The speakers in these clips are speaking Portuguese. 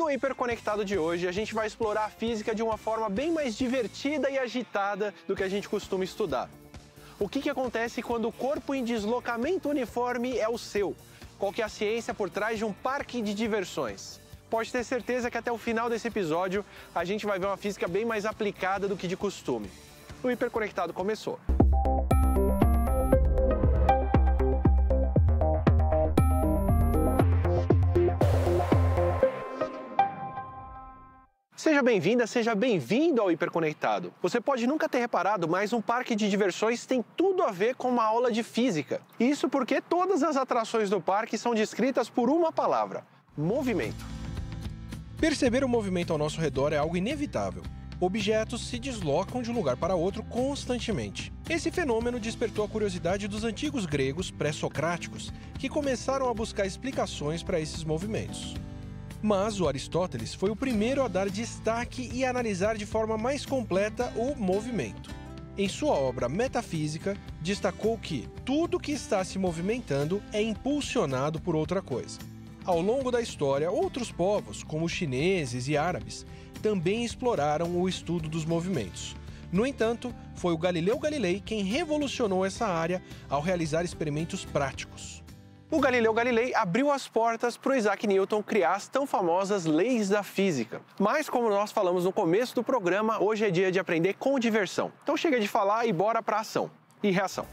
No Hiperconectado de hoje, a gente vai explorar a física de uma forma bem mais divertida e agitada do que a gente costuma estudar. O que acontece quando o corpo em deslocamento uniforme é o seu? Qual que é a ciência por trás de um parque de diversões? Pode ter certeza que até o final desse episódio, a gente vai ver uma física bem mais aplicada do que de costume. O Hiperconectado começou. Seja bem-vinda, seja bem-vindo ao Hiperconectado. Você pode nunca ter reparado, mas um parque de diversões tem tudo a ver com uma aula de física. Isso porque todas as atrações do parque são descritas por uma palavra: movimento. Perceber o movimento ao nosso redor é algo inevitável. Objetos se deslocam de um lugar para outro constantemente. Esse fenômeno despertou a curiosidade dos antigos gregos pré-socráticos, que começaram a buscar explicações para esses movimentos. Mas o Aristóteles foi o primeiro a dar destaque e analisar de forma mais completa o movimento. Em sua obra Metafísica, destacou que tudo que está se movimentando é impulsionado por outra coisa. Ao longo da história, outros povos, como os chineses e árabes, também exploraram o estudo dos movimentos. No entanto, foi o Galileu Galilei quem revolucionou essa área ao realizar experimentos práticos. O Galileu Galilei abriu as portas para o Isaac Newton criar as tão famosas leis da física. Mas, como nós falamos no começo do programa, hoje é dia de aprender com diversão. Então chega de falar e bora para ação e reação.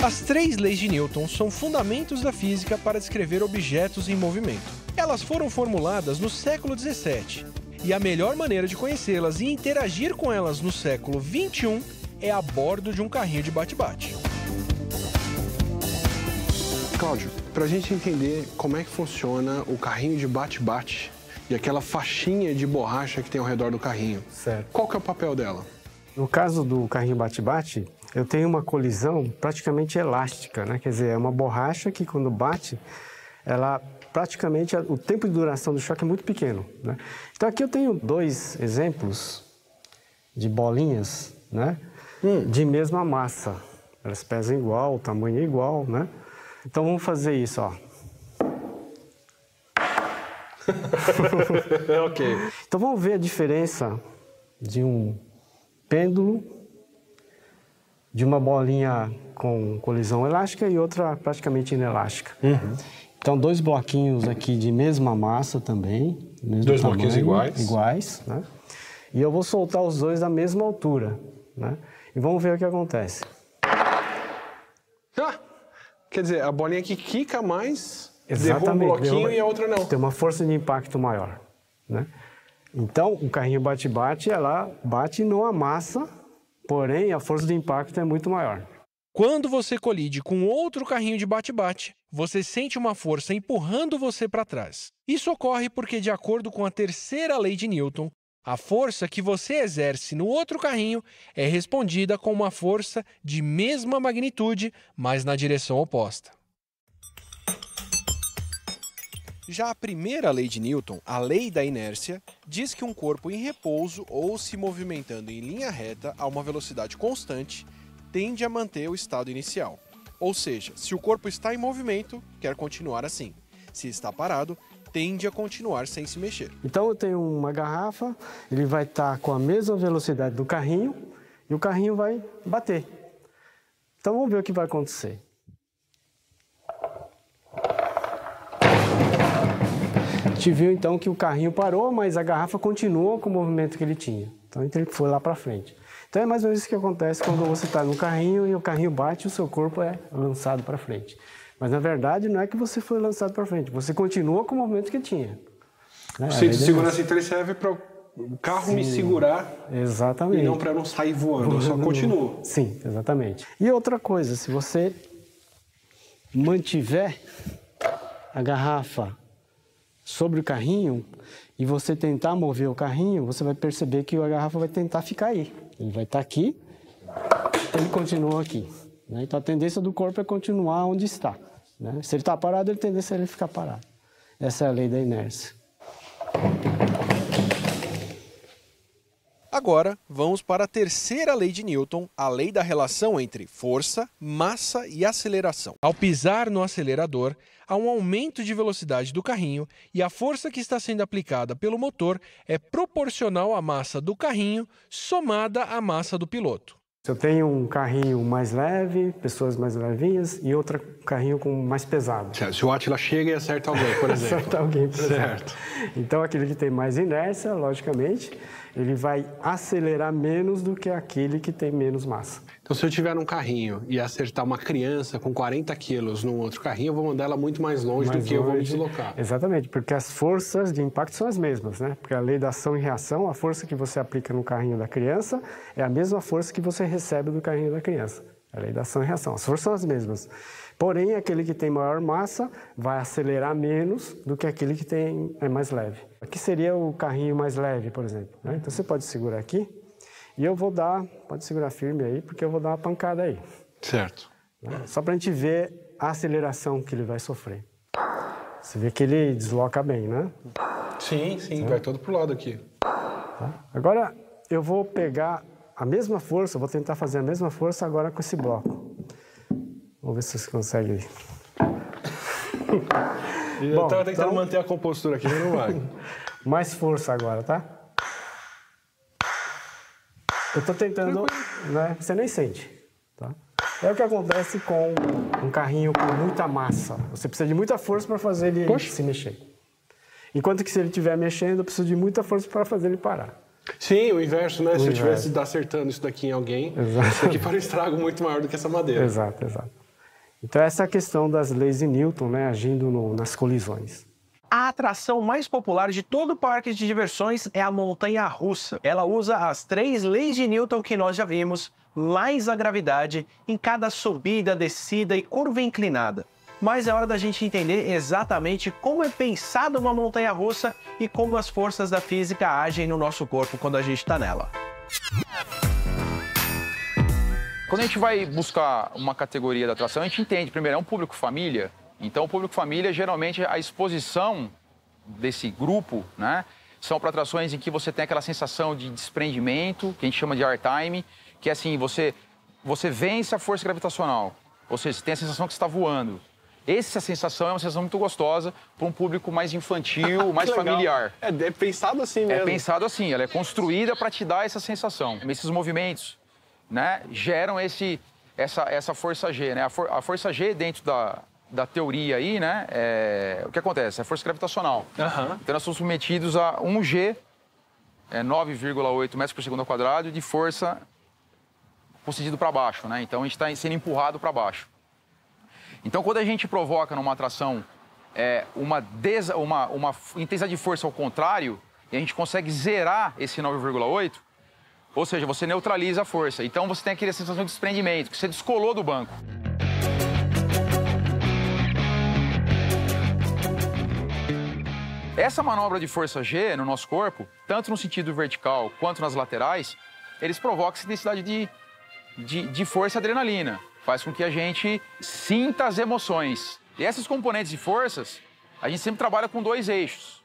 As 3 leis de Newton são fundamentos da física para descrever objetos em movimento. Elas foram formuladas no século XVII, e a melhor maneira de conhecê-las e interagir com elas no século XXI é a bordo de um carrinho de bate-bate. Cláudio, para a gente entender como é que funciona o carrinho de bate-bate e aquela faixinha de borracha que tem ao redor do carrinho, certo. Qual que é o papel dela? No caso do carrinho bate-bate, eu tenho uma colisão praticamente elástica, né? Quer dizer, é uma borracha que quando bate, ela praticamente, o tempo de duração do choque é muito pequeno, né? Então aqui eu tenho 2 exemplos de bolinhas, né? De mesma massa. Elas pesam igual, o tamanho é igual, né? Então vamos fazer isso, ó. Ok. Então vamos ver a diferença de um pêndulo, de uma bolinha com colisão elástica e outra praticamente inelástica. Então 2 bloquinhos aqui de mesma massa também, mesmo 2 tamanho, bloquinhos iguais. Iguais, né? E eu vou soltar os 2 da mesma altura, né? E vamos ver o que acontece. Quer dizer, a bolinha que quica mais, Exatamente, derruba um bloquinho e a outra não. Tem uma força de impacto maior, né? Então, o carrinho bate-bate, ela bate numa massa, porém a força de impacto é muito maior. Quando você colide com outro carrinho de bate-bate, você sente uma força empurrando você para trás. Isso ocorre porque, de acordo com a 3ª lei de Newton, a força que você exerce no outro carrinho é respondida com uma força de mesma magnitude, mas na direção oposta. Já a 1ª lei de Newton, a lei da inércia, diz que um corpo em repouso ou se movimentando em linha reta a uma velocidade constante tende a manter o estado inicial. Ou seja, se o corpo está em movimento, quer continuar assim. Se está parado, tende a continuar sem se mexer. Então eu tenho uma garrafa, ele vai estar com a mesma velocidade do carrinho e o carrinho vai bater. Então vamos ver o que vai acontecer. A gente viu então que o carrinho parou, mas a garrafa continuou com o movimento que ele tinha. Então ele foi lá para frente. Então é mais ou menos isso que acontece quando você está no carrinho e o carrinho bate e o seu corpo é lançado para frente. Mas, na verdade, não é que você foi lançado para frente. Você continua com o movimento que tinha. O cinto de segurança então serve para o carro me segurar. Exatamente. E não para não sair voando. Eu só continuo. Sim, exatamente. E outra coisa, se você mantiver a garrafa sobre o carrinho e você tentar mover o carrinho, você vai perceber que a garrafa vai tentar ficar aí. Ele vai estar aqui, ele continua aqui. Então a tendência do corpo é continuar onde está. Se ele está parado, a tendência é ele ficar parado. Essa é a lei da inércia. Agora, vamos para a terceira lei de Newton, a lei da relação entre força, massa e aceleração. Ao pisar no acelerador, há um aumento de velocidade do carrinho e a força que está sendo aplicada pelo motor é proporcional à massa do carrinho somada à massa do piloto. Se eu tenho um carrinho mais leve, pessoas mais levinhas, e outro carrinho mais pesado. Certo. Se o Átila chega e acerta alguém, por exemplo. Acerta alguém, por certo. exemplo. Então, aquele que tem mais inércia, logicamente, ele vai acelerar menos do que aquele que tem menos massa. Então, se eu tiver num carrinho e acertar uma criança com 40 quilos num outro carrinho, eu vou mandar ela muito mais longe do que eu vou me deslocar. Exatamente, porque as forças de impacto são as mesmas, né? Porque a lei da ação e reação, a força que você aplica no carrinho da criança é a mesma força que você recebe do carrinho da criança. A lei da ação e reação, as forças são as mesmas. Porém, aquele que tem maior massa vai acelerar menos do que aquele que é mais leve. Aqui seria o carrinho mais leve, por exemplo, né? Então, você pode segurar aqui. E eu vou dar, pode segurar firme aí, porque eu vou dar uma pancada aí. Certo. Só para a gente ver a aceleração que ele vai sofrer. Você vê que ele desloca bem, né? Sim, vai todo pro lado aqui. Tá? Agora, eu vou pegar a mesma força, vou tentar fazer a mesma força agora com esse bloco. Vamos ver se você consegue. Eu estava tentando manter a compostura aqui, mas não vai. Mais força agora, tá? Eu estou tentando, né? Você nem sente, tá? É o que acontece com um carrinho com muita massa. Você precisa de muita força para fazer ele se mexer. Enquanto que se ele estiver mexendo, eu preciso de muita força para fazer ele parar. Sim, o inverso, né? Se eu estivesse acertando isso daqui em alguém, isso aqui para um estrago muito maior do que essa madeira. Exato. Então essa é a questão das leis de Newton, né? Agindo nas colisões. A atração mais popular de todo o parque de diversões é a montanha-russa. Ela usa as 3 leis de Newton que nós já vimos, mais a gravidade em cada subida, descida e curva inclinada. Mas é hora da gente entender exatamente como é pensada uma montanha-russa e como as forças da física agem no nosso corpo quando a gente está nela. Quando a gente vai buscar uma categoria da atração, a gente entende, primeiro, é um público família. Então, o público família, geralmente, a exposição desse grupo, né, são para atrações em que você tem aquela sensação de desprendimento, que a gente chama de airtime, que é assim, você vence a força gravitacional, ou seja, você tem a sensação que você está voando. Essa sensação é uma sensação muito gostosa para um público mais infantil, mais familiar. É pensado assim mesmo. É pensado assim, ela é construída para te dar essa sensação. Esses movimentos, né, geram essa força G, né? A força G dentro da teoria aí, né, o que acontece? É a força gravitacional. Então, nós somos submetidos a 1G, 9,8 metros por segundo ao quadrado, de força com sentido para baixo, né? Então, a gente está sendo empurrado para baixo. Então, quando a gente provoca numa atração uma intensidade de força ao contrário, e a gente consegue zerar esse 9,8, ou seja, você neutraliza a força. Então, você tem aquela sensação de desprendimento, que você descolou do banco. Essa manobra de força G no nosso corpo, tanto no sentido vertical quanto nas laterais, eles provocam essa intensidade de força e adrenalina. Faz com que a gente sinta as emoções. E essas componentes de forças, a gente sempre trabalha com 2 eixos,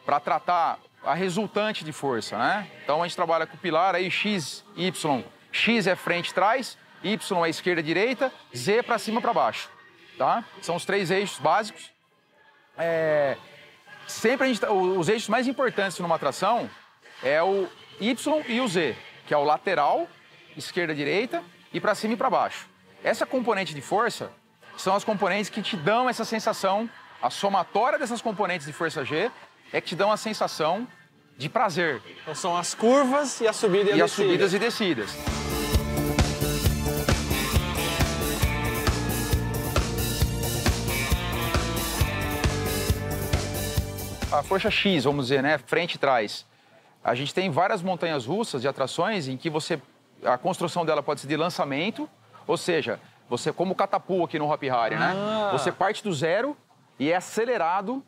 para tratar a resultante de força, né? Então, a gente trabalha com o pilar aí X, Y. X é frente e trás, Y é esquerda e direita, Z para cima e para baixo, tá? São os 3 eixos básicos. Sempre os eixos mais importantes numa atração é o Y e o Z, que é o lateral, esquerda, direita e para cima e para baixo. Essa componente de força são as componentes que te dão essa sensação, a somatória dessas componentes de força G é que te dão a sensação de prazer. Então são as curvas e a subida e a descida. As subidas e descidas. A força X, vamos dizer, né, frente e trás. A gente tem várias montanhas russas de atrações em que a construção dela pode ser de lançamento, ou seja, você como catapulta aqui no Hop Hari, né? Você parte do zero e é acelerado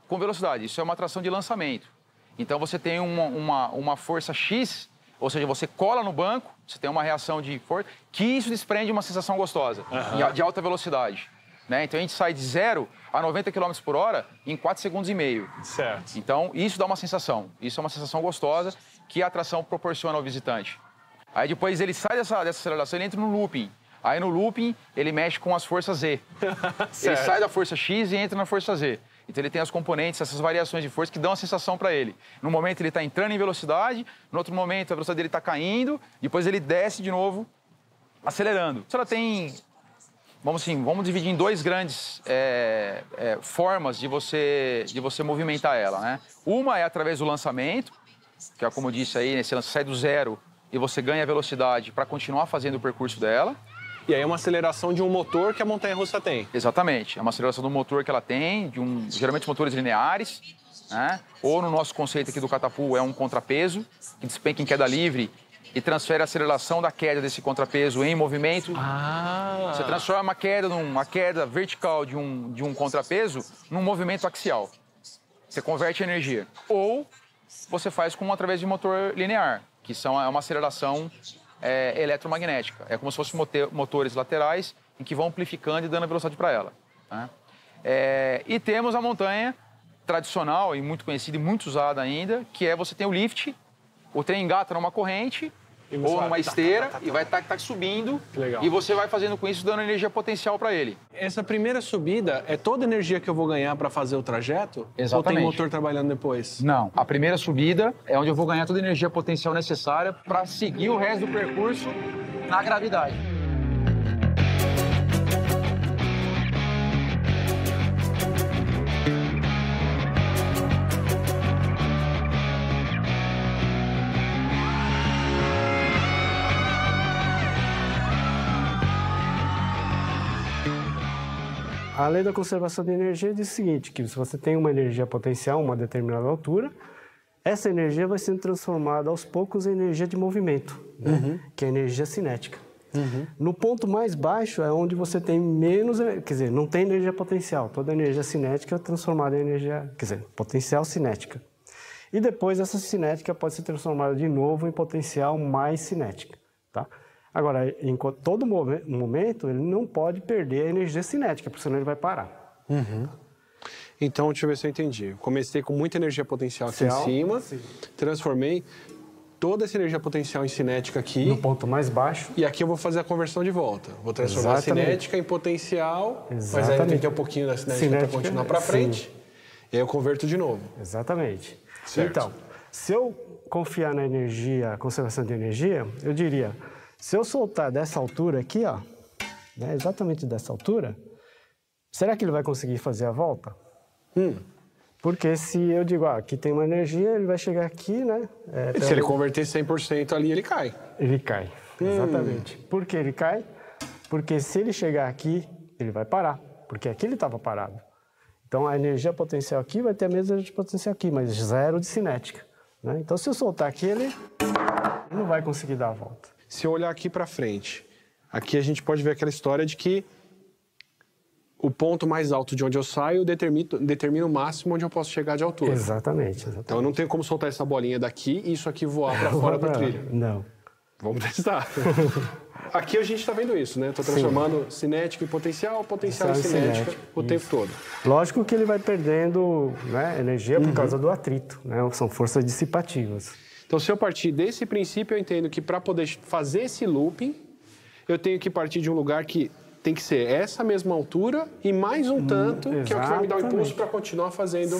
com velocidade. Isso é uma atração de lançamento. Então você tem uma força X, ou seja, você cola no banco, você tem uma reação de força, que isso desprende uma sensação gostosa, de alta velocidade. Né? Então a gente sai de 0 a 90 km por hora em 4,5 segundos. Certo. Então isso dá uma sensação, isso é uma sensação gostosa que a atração proporciona ao visitante. Aí depois ele sai dessa aceleração, ele entra no looping. Aí no looping ele mexe com as forças Z. Ele sai da força X e entra na força Z. Então ele tem as componentes, essas variações de força que dão a sensação para ele. No momento ele está entrando em velocidade, no outro momento a velocidade dele está caindo, depois ele desce de novo, acelerando. Ela tem, vamos dividir em dois grandes formas de você movimentar ela, né? Uma é através do lançamento, que é como eu disse aí, você sai do zero e você ganha velocidade para continuar fazendo o percurso dela. E aí é uma aceleração de um motor que a montanha-russa tem. Exatamente. É uma aceleração do motor que ela tem, geralmente motores lineares, né? Ou no nosso conceito aqui do catapult é um contrapeso, que despenca em queda livre e transfere a aceleração da queda desse contrapeso em movimento. Você transforma uma queda vertical de um contrapeso num movimento axial. Você converte a energia. Ou você faz através de motor linear, que é uma aceleração eletromagnética. É como se fossem motores laterais em que vão amplificando e dando velocidade para ela. Né? E temos a montanha tradicional e muito conhecida e muito usada ainda, que é você tem o lift, o trem engata numa corrente ou numa esteira e vai estar subindo. Legal. E você vai fazendo com isso, dando energia potencial para ele. Essa primeira subida é toda a energia que eu vou ganhar para fazer o trajeto? Exatamente. Ou tem motor trabalhando depois? Não. A primeira subida é onde eu vou ganhar toda a energia potencial necessária para seguir o resto do percurso na gravidade. A lei da conservação de energia diz o seguinte, que se você tem uma energia potencial a uma determinada altura, essa energia vai sendo transformada aos poucos em energia de movimento, né? Que é a energia cinética. No ponto mais baixo é onde você tem menos, quer dizer, não tem energia potencial, toda a energia cinética é transformada em energia, quer dizer, potencial cinética. E depois essa cinética pode ser transformada de novo em potencial mais cinética, tá? Agora, em todo momento, ele não pode perder a energia cinética, porque senão ele vai parar. Então, deixa eu ver se eu entendi. Eu comecei com muita energia potencial aqui em cima, transformei toda essa energia potencial em cinética aqui. No ponto mais baixo. E aqui eu vou fazer a conversão de volta. Vou transformar a cinética em potencial, mas aí tem que ter um pouquinho da cinética para continuar para frente. E aí eu converto de novo. Exatamente. Certo. Então, se eu confiar na energia, conservação de energia, eu diria... Se eu soltar dessa altura aqui, ó, né, exatamente dessa altura, será que ele vai conseguir fazer a volta? Porque se eu digo, aqui tem uma energia, ele vai chegar aqui, né? Se ele converter 100% ali, ele cai. Ele cai, exatamente. Por que ele cai? Porque se ele chegar aqui, ele vai parar, porque aqui ele estava parado. Então, a energia potencial aqui vai ter a mesma energia potencial aqui, mas zero de cinética, né? Então, se eu soltar aqui, ele não vai conseguir dar a volta. Se eu olhar aqui para frente, aqui a gente pode ver aquela história de que o ponto mais alto de onde eu saio determina o máximo onde eu posso chegar de altura. Exatamente. Então eu não tenho como soltar essa bolinha daqui e isso aqui voar para fora da trilha. Não. Vamos testar. Aqui a gente está vendo isso, né? Estou transformando cinética em potencial, potencial em cinética o tempo todo. Lógico que ele vai perdendo, né, energia por causa do atrito, né? São forças dissipativas. Então, se eu partir desse princípio, eu entendo que para poder fazer esse looping, eu tenho que partir de um lugar que tem que ser essa mesma altura e mais um tanto, que é o que vai me dar o impulso para continuar fazendo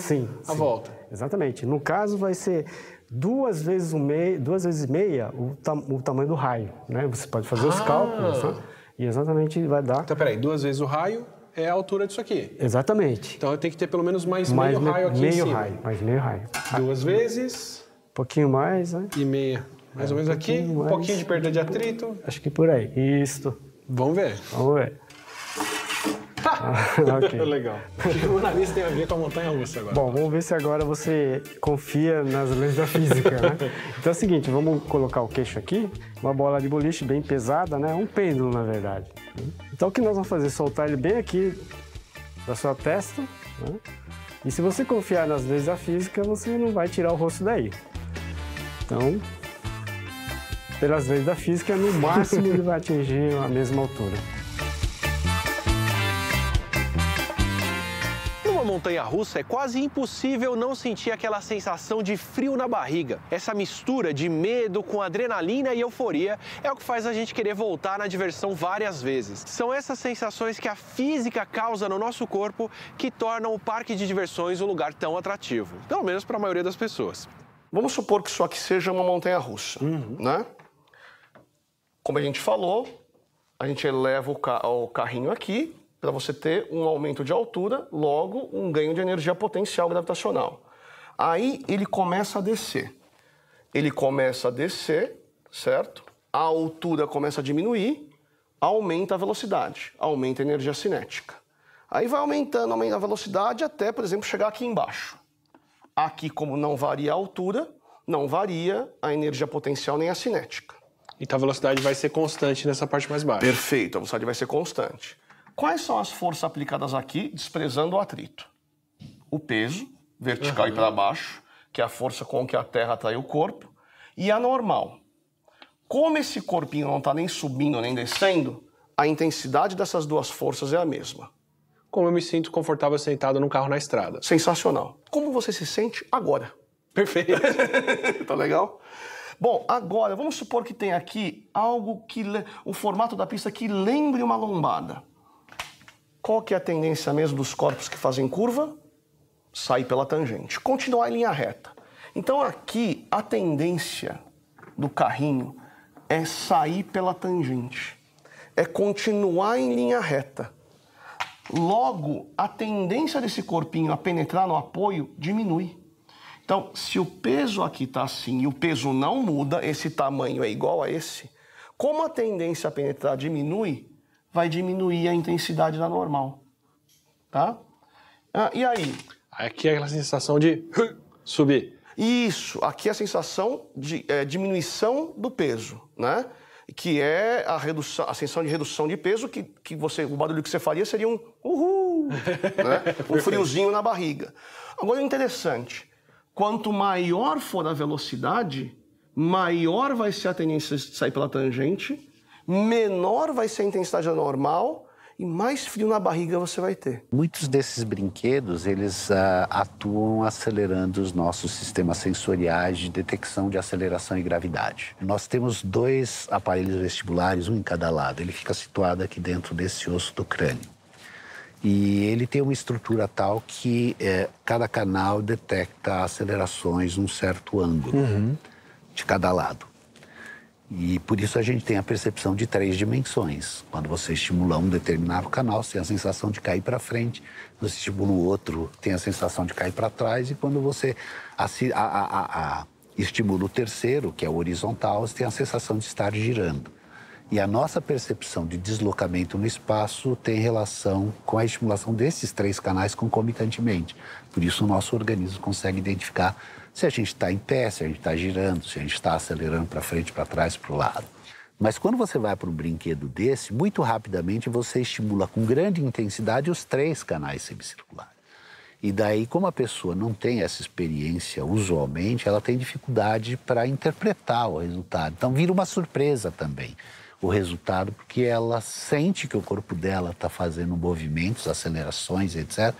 a volta. Exatamente. No caso, vai ser duas vezes e meia o tamanho do raio, né? Você pode fazer os cálculos, né? E exatamente vai dar... Então, peraí, 2 vezes o raio é a altura disso aqui. Exatamente. Então, eu tenho que ter pelo menos mais meio raio aqui em cima. Mais meio raio. 2 vezes... Um pouquinho mais, né? E meia. Mais ou menos aqui, um pouquinho de perda de atrito. Acho que por aí. Isso. Vamos ver. Vamos ver. Okay. Legal. O que o nariz tem a ver com a montanha-russa agora? Bom, vamos ver se agora você confia nas leis da física, né? Então é o seguinte, vamos colocar o queixo aqui, uma bola de boliche bem pesada, né? Um pêndulo, na verdade. Então o que nós vamos fazer? Soltar ele bem aqui da sua testa, né? E se você confiar nas leis da física, você não vai tirar o rosto daí. Então, pelas leis da física, no máximo ele vai atingir a mesma altura. Numa montanha-russa, é quase impossível não sentir aquela sensação de frio na barriga. Essa mistura de medo com adrenalina e euforia é o que faz a gente querer voltar na diversão várias vezes. São essas sensações que a física causa no nosso corpo que tornam o parque de diversões um lugar tão atrativo, pelo menos para a maioria das pessoas. Vamos supor que isso aqui seja uma montanha-russa, né? Como a gente falou, a gente eleva o carrinho aqui para você ter um aumento de altura, logo um ganho de energia potencial gravitacional. Aí ele começa a descer. Ele começa a descer, certo? A altura começa a diminuir, aumenta a velocidade, aumenta a energia cinética. Aí vai aumentando a velocidade até, por exemplo, chegar aqui embaixo. Aqui, como não varia a altura, não varia a energia potencial nem a cinética. Então a velocidade vai ser constante nessa parte mais baixa. Perfeito, a velocidade vai ser constante. Quais são as forças aplicadas aqui, desprezando o atrito? O peso, vertical e para baixo, que é a força com que a Terra atrai o corpo, e a normal. Como esse corpinho não está nem subindo nem descendo, a intensidade dessas duas forças é a mesma. Como eu me sinto confortável sentado num carro na estrada. Sensacional. Como você se sente agora? Perfeito. Tá legal? Bom, agora, vamos supor que tem aqui algo que... o formato da pista que lembre uma lombada. Qual que é a tendência mesmo dos corpos que fazem curva? Sair pela tangente. Continuar em linha reta. Então aqui, a tendência do carrinho é sair pela tangente. É continuar em linha reta. Logo, a tendência desse corpinho a penetrar no apoio diminui. Então, se o peso aqui está assim e o peso não muda, esse tamanho é igual a esse, como a tendência a penetrar diminui, vai diminuir a intensidade da normal. Tá? E aí? Aqui é aquela sensação de subir. Isso, aqui é a sensação de diminuição do peso, né? Que é a redução, a sensação de redução de peso, que você, o barulho que você faria seria um uhul, né? Um friozinho na barriga. Agora, o interessante, quanto maior for a velocidade, maior vai ser a tendência de sair pela tangente, menor vai ser a intensidade normal e mais frio na barriga você vai ter. Muitos desses brinquedos, eles atuam acelerando os nossos sistemas sensoriais de detecção de aceleração e gravidade. Nós temos 2 aparelhos vestibulares, um em cada lado. Ele fica situado aqui dentro desse osso do crânio. E ele tem uma estrutura tal que cada canal detecta acelerações num certo ângulo de cada lado. E por isso a gente tem a percepção de 3 dimensões. Quando você estimula um determinado canal, você tem a sensação de cair para frente. Quando você estimula o outro, tem a sensação de cair para trás. E quando você estimula o terceiro, que é o horizontal, você tem a sensação de estar girando. E a nossa percepção de deslocamento no espaço tem relação com a estimulação desses 3 canais concomitantemente. Por isso o nosso organismo consegue identificar se a gente está em pé, se a gente está girando, se a gente está acelerando para frente, para trás, para o lado. Mas quando você vai para um brinquedo desse, muito rapidamente você estimula com grande intensidade os 3 canais semicirculares. E daí, como a pessoa não tem essa experiência usualmente, ela tem dificuldade para interpretar o resultado. Então vira uma surpresa também o resultado, porque ela sente que o corpo dela está fazendo movimentos, acelerações, etc.,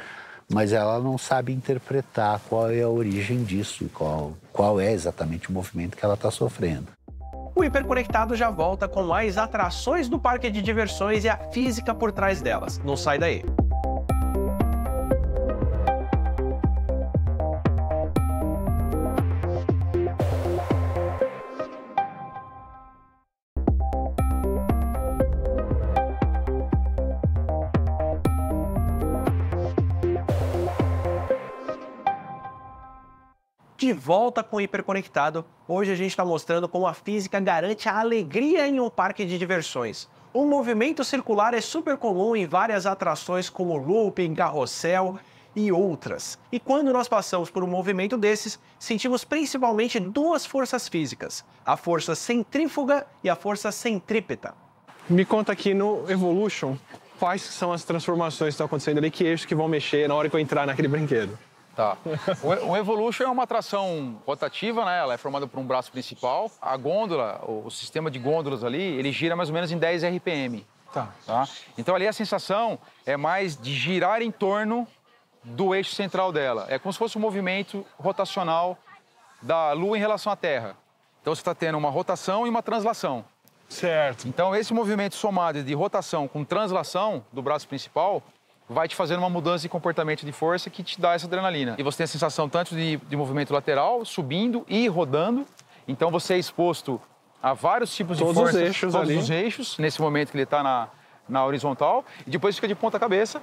mas ela não sabe interpretar qual é a origem disso, qual é exatamente o movimento que ela está sofrendo. O Hiperconectado já volta com mais atrações do parque de diversões e a física por trás delas. Não sai daí. De volta com o Hiperconectado, hoje a gente está mostrando como a física garante a alegria em um parque de diversões. Um movimento circular é super comum em várias atrações como looping, carrossel e outras. E quando nós passamos por um movimento desses, sentimos principalmente 2 forças físicas, a força centrífuga e a força centrípeta. Me conta aqui no Evolution, quais são as transformações que estão acontecendo ali, que eixos que vão mexer na hora que eu entrar naquele brinquedo. Tá. O Evolution é uma atração rotativa, né? Ela é formada por um braço principal. A gôndola, o sistema de gôndolas ali, ele gira mais ou menos em 10 RPM. Tá. Então ali a sensação é mais de girar em torno do eixo central dela. É como se fosse um movimento rotacional da Lua em relação à Terra. Então você está tendo uma rotação e uma translação. Certo. Então esse movimento somado de rotação com translação do braço principal vai te fazendo uma mudança de comportamento de força que te dá essa adrenalina. E você tem a sensação tanto de movimento lateral, subindo e rodando. Então você é exposto a vários tipos de forças. Todos os eixos, nesse momento que ele está na horizontal. E depois fica de ponta cabeça.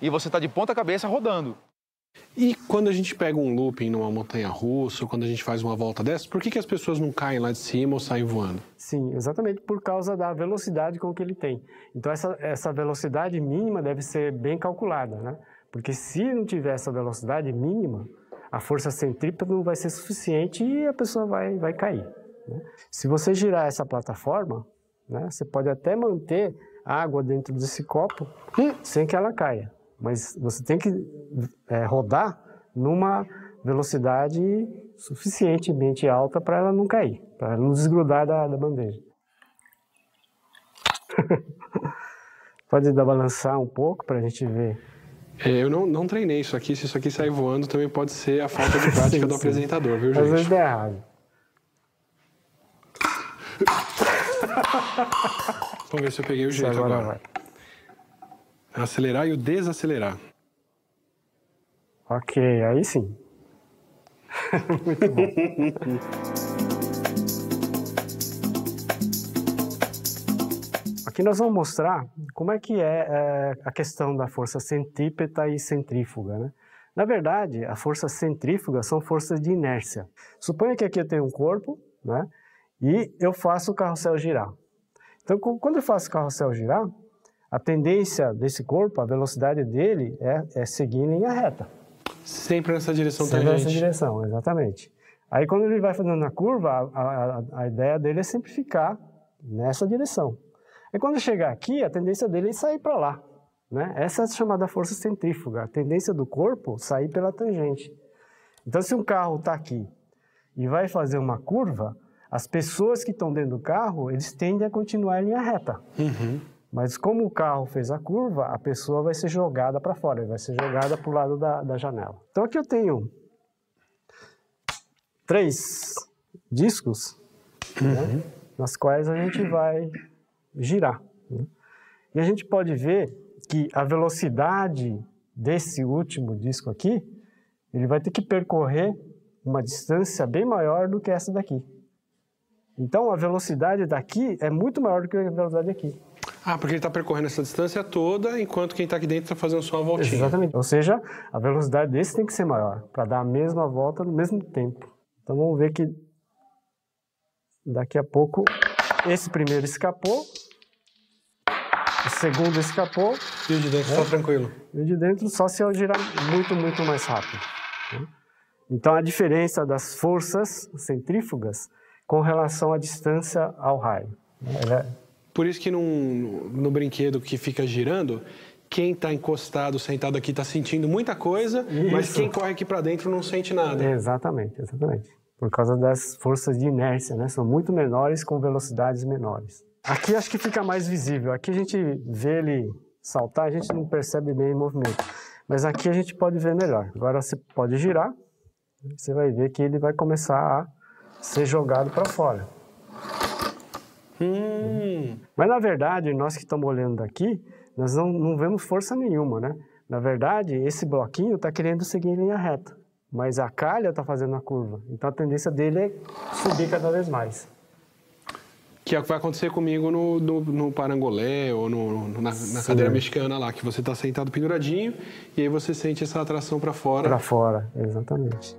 E você está de ponta cabeça rodando. E quando a gente pega um looping numa montanha-russa, ou quando a gente faz uma volta dessa, por que as pessoas não caem lá de cima ou saem voando? Sim, exatamente por causa da velocidade com que ele tem. Então essa velocidade mínima deve ser bem calculada, né? Porque se não tiver essa velocidade mínima, a força centrípeta não vai ser suficiente e a pessoa vai cair, né? Se você girar essa plataforma, né, você pode até manter água dentro desse copo sem que ela caia. Mas você tem que rodar numa velocidade suficientemente alta para ela não cair, para ela não desgrudar da bandeja. Pode balançar um pouco para a gente ver. Eu não treinei isso aqui. Se isso aqui sair voando, também pode ser a falta de prática do apresentador, viu, gente? Às vezes dá errado. Vamos ver se eu peguei o jeito agora. Vai. Acelerar e o desacelerar. Ok, aí sim. Muito bom. Aqui nós vamos mostrar como é que é a questão da força centrípeta e centrífuga, né? Na verdade, a força centrífuga são forças de inércia. Suponha que aqui eu tenho um corpo, né? E eu faço o carrossel girar. Então, quando eu faço o carrossel girar, a tendência desse corpo, a velocidade dele é seguir em linha reta. Sempre nessa direção tangente. Sempre nessa direção, exatamente. Aí quando ele vai fazendo a curva, a ideia dele é sempre ficar nessa direção. Aí quando chegar aqui, a tendência dele é sair para lá, né? Essa é a chamada força centrífuga, a tendência do corpo sair pela tangente. Então se um carro está aqui e vai fazer uma curva, as pessoas que estão dentro do carro, eles tendem a continuar em linha reta. Uhum. Mas como o carro fez a curva, a pessoa vai ser jogada para fora, vai ser jogada para o lado da janela. Então aqui eu tenho 3 discos, né, nas quais a gente vai girar, né? E a gente pode ver que a velocidade desse último disco aqui, ele vai ter que percorrer uma distância bem maior do que essa daqui. Então a velocidade daqui é muito maior do que a velocidade aqui. Ah, porque ele está percorrendo essa distância toda, enquanto quem está aqui dentro está fazendo só uma voltinha. Exatamente. Ou seja, a velocidade desse tem que ser maior, para dar a mesma volta no mesmo tempo. Então vamos ver que daqui a pouco esse primeiro escapou, o segundo escapou. E o de dentro está tranquilo. E o de dentro só se eu girar muito, muito mais rápido, né? Então a diferença das forças centrífugas com relação à distância ao raio. Por isso que no brinquedo que fica girando, quem está encostado, sentado aqui, está sentindo muita coisa, mas quem corre aqui para dentro não sente nada. Exatamente, exatamente. Por causa das forças de inércia, né? São muito menores com velocidades menores. Aqui acho que fica mais visível. Aqui a gente vê ele saltar, a gente não percebe bem o movimento. Mas aqui a gente pode ver melhor. Agora você pode girar, você vai ver que ele vai começar a ser jogado para fora. Mas na verdade, nós que estamos olhando daqui, nós não vemos força nenhuma, né? Na verdade, esse bloquinho está querendo seguir em linha reta, mas a calha está fazendo a curva. Então a tendência dele é subir cada vez mais. Que é o que vai acontecer comigo no parangolé ou na cadeira mexicana lá, que você está sentado penduradinho e aí você sente essa atração para fora. Para fora, exatamente.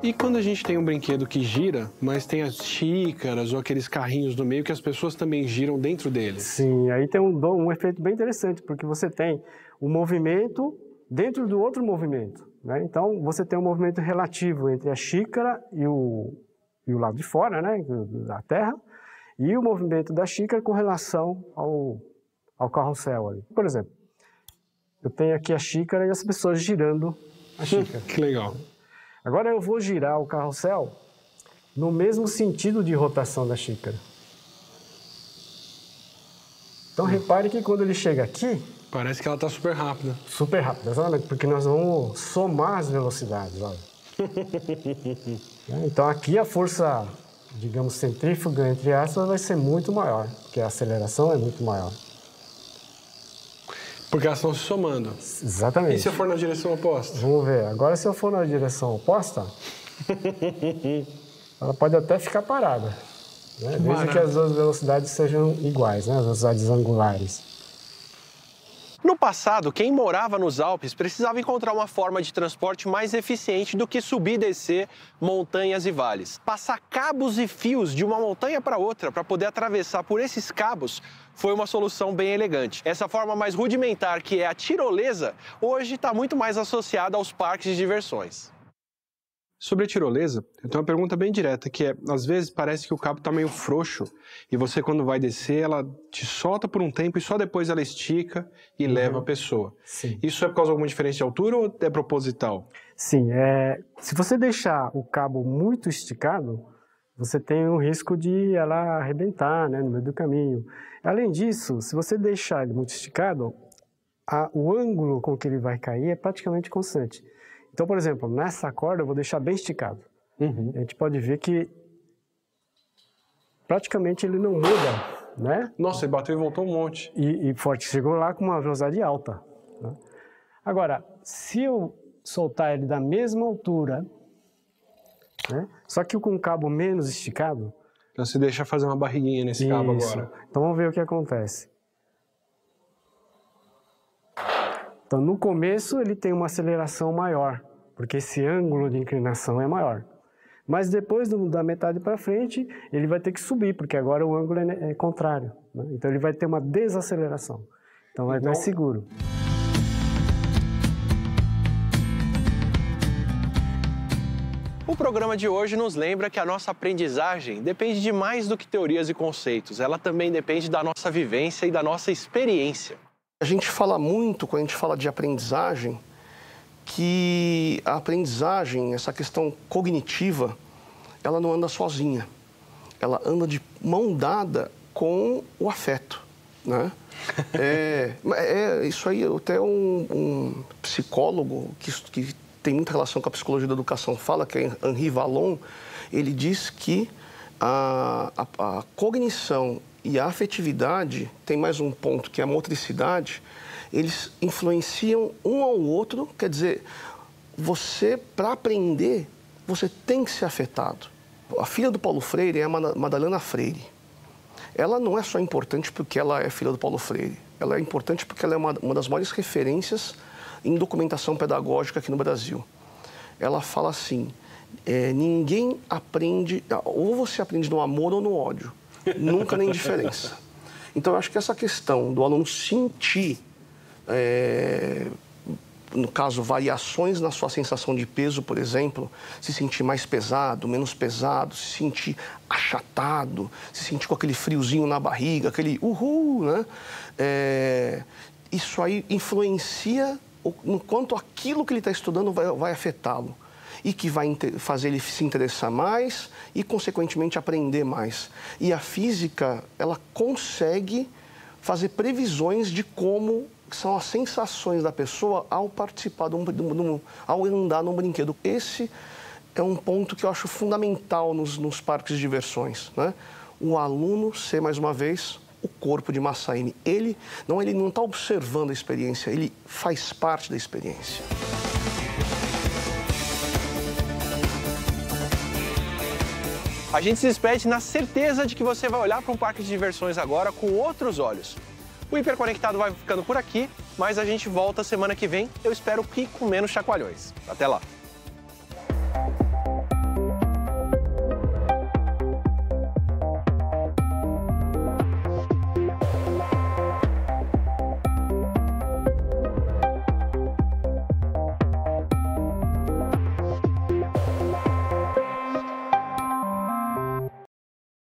E quando a gente tem um brinquedo que gira, mas tem as xícaras ou aqueles carrinhos no meio que as pessoas também giram dentro deles? Sim, aí tem um efeito bem interessante, porque você tem um movimento dentro do outro movimento, né? Então, você tem um movimento relativo entre a xícara e o lado de fora, né, da terra, e o movimento da xícara com relação ao carrossel ali. Por exemplo, eu tenho aqui a xícara e as pessoas girando a xícara. Que legal. Agora eu vou girar o carrossel no mesmo sentido de rotação da xícara. Então repare que quando ele chega aqui, Parece que ela tá super rápida. Super rápida, exatamente, porque nós vamos somar as velocidades, olha. Então aqui a força, digamos, centrífuga, entre aspas, vai ser muito maior, porque a aceleração é muito maior. Porque elas estão se somando. Exatamente. E se eu for na direção oposta? Vamos ver. Agora, se eu for na direção oposta, ela pode até ficar parada, né? Desde que as duas velocidades sejam iguais, né? As velocidades angulares. No passado, quem morava nos Alpes precisava encontrar uma forma de transporte mais eficiente do que subir e descer montanhas e vales. Passar cabos e fios de uma montanha para outra para poder atravessar por esses cabos foi uma solução bem elegante. Essa forma mais rudimentar, que é a tirolesa, hoje está muito mais associada aos parques de diversões. Sobre a tirolesa, eu tenho uma pergunta bem direta, que é, às vezes parece que o cabo está meio frouxo e você, quando vai descer, ela te solta por um tempo e só depois ela estica e leva a pessoa. Sim. Isso é por causa de alguma diferença de altura ou é proposital? Sim, se você deixar o cabo muito esticado, você tem o risco de ela arrebentar, né, no meio do caminho. Além disso, se você deixar ele muito esticado, o ângulo com que ele vai cair é praticamente constante. Então, por exemplo, nessa corda eu vou deixar bem esticado. A gente pode ver que praticamente ele não muda, né? Nossa, ele bateu e voltou um monte. E forte, chegou lá com uma velocidade alta, né? Agora, se eu soltar ele da mesma altura, né, só que com um cabo menos esticado... Então você deixa fazer uma barriguinha nesse cabo agora. Então vamos ver o que acontece. Então, no começo, ele tem uma aceleração maior, porque esse ângulo de inclinação é maior. Mas depois, da metade para frente, ele vai ter que subir, porque agora o ângulo é contrário, né? Então, ele vai ter uma desaceleração. Então, é mais seguro. O programa de hoje nos lembra que a nossa aprendizagem depende de mais do que teorias e conceitos. Ela também depende da nossa vivência e da nossa experiência. A gente fala muito, quando a gente fala de aprendizagem, que a aprendizagem, essa questão cognitiva, ela não anda sozinha. Ela anda de mão dada com o afeto, né? Isso aí, até um psicólogo que tem muita relação com a psicologia da educação fala, que é Henri Vallon, ele diz que a cognição e a afetividade, tem mais um ponto, que é a motricidade, eles influenciam um ao outro, quer dizer, você, para aprender, você tem que ser afetado. A filha do Paulo Freire é a Madalena Freire. Ela não é só importante porque ela é filha do Paulo Freire, ela é importante porque ela é uma das maiores referências em documentação pedagógica aqui no Brasil. Ela fala assim, ninguém aprende, ou você aprende no amor ou no ódio. Nunca na indiferença. Então, eu acho que essa questão do aluno sentir, no caso, variações na sua sensação de peso, por exemplo, se sentir mais pesado, menos pesado, se sentir achatado, se sentir com aquele friozinho na barriga, aquele uhul, né? Isso aí influencia no quanto aquilo que ele está estudando vai afetá-lo. E que vai fazer ele se interessar mais e, consequentemente, aprender mais. E a física, ela consegue fazer previsões de como são as sensações da pessoa ao participar, ao andar num brinquedo. Esse é um ponto que eu acho fundamental nos parques de diversões, né? O aluno ser, mais uma vez, o corpo de Massaíne. Ele não está observando a experiência, ele faz parte da experiência. A gente se despede na certeza de que você vai olhar para um parque de diversões agora com outros olhos. O Hiperconectado vai ficando por aqui, mas a gente volta semana que vem, eu espero que com menos chacoalhões. Até lá!